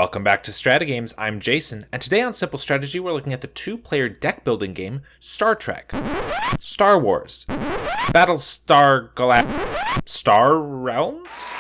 Welcome back to StrataGames, I'm Jason, and today on Simple Strategy we're looking at the two-player deck-building game, Star Trek, Star Wars, Battlestar Star Realms?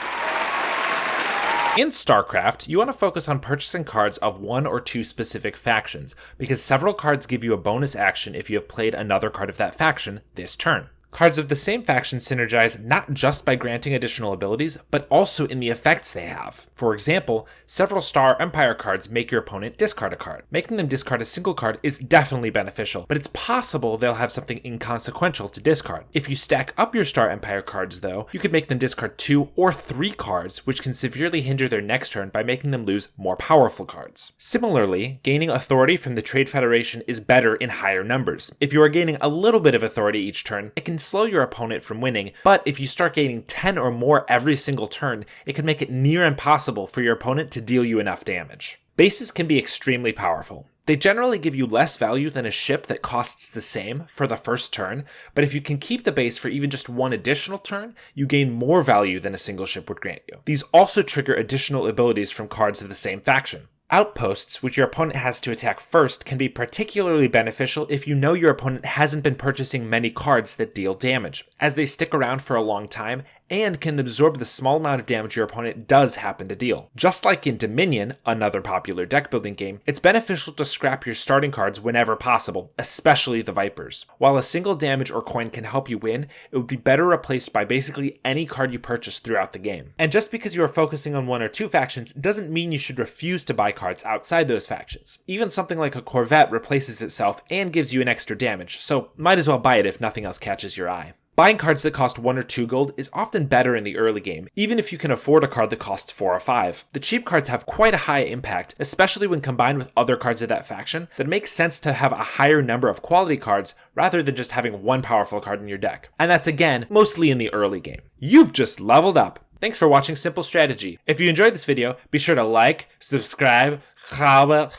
In Starcraft, you want to focus on purchasing cards of one or two specific factions, because several cards give you a bonus action if you have played another card of that faction this turn. Cards of the same faction synergize not just by granting additional abilities, but also in the effects they have. For example, several Star Empire cards make your opponent discard a card. Making them discard a single card is definitely beneficial, but it's possible they'll have something inconsequential to discard. If you stack up your Star Empire cards though, you could make them discard 2 or 3 cards, which can severely hinder their next turn by making them lose more powerful cards. Similarly, gaining authority from the Trade Federation is better in higher numbers. If you are gaining a little bit of authority each turn, it can slow your opponent from winning, but if you start gaining 10 or more every single turn, it can make it near impossible for your opponent to deal you enough damage. Bases can be extremely powerful. They generally give you less value than a ship that costs the same for the first turn, but if you can keep the base for even just one additional turn, you gain more value than a single ship would grant you. These also trigger additional abilities from cards of the same faction. Outposts, which your opponent has to attack first, can be particularly beneficial if you know your opponent hasn't been purchasing many cards that deal damage, as they stick around for a long time and can absorb the small amount of damage your opponent does happen to deal. Just like in Dominion, another popular deck building game, it's beneficial to scrap your starting cards whenever possible, especially the Vipers. While a single damage or coin can help you win, it would be better replaced by basically any card you purchase throughout the game. And just because you are focusing on one or two factions doesn't mean you should refuse to buy cards outside those factions. Even something like a Corvette replaces itself and gives you an extra damage, so might as well buy it if nothing else catches your eye. Buying cards that cost 1 or 2 gold is often better in the early game, even if you can afford a card that costs 4 or 5. The cheap cards have quite a high impact, especially when combined with other cards of that faction, that it makes sense to have a higher number of quality cards rather than just having one powerful card in your deck. And that's again, mostly in the early game. You've just leveled up! Thanks for watching Simple Strategy. If you enjoyed this video, be sure to like, subscribe, comment,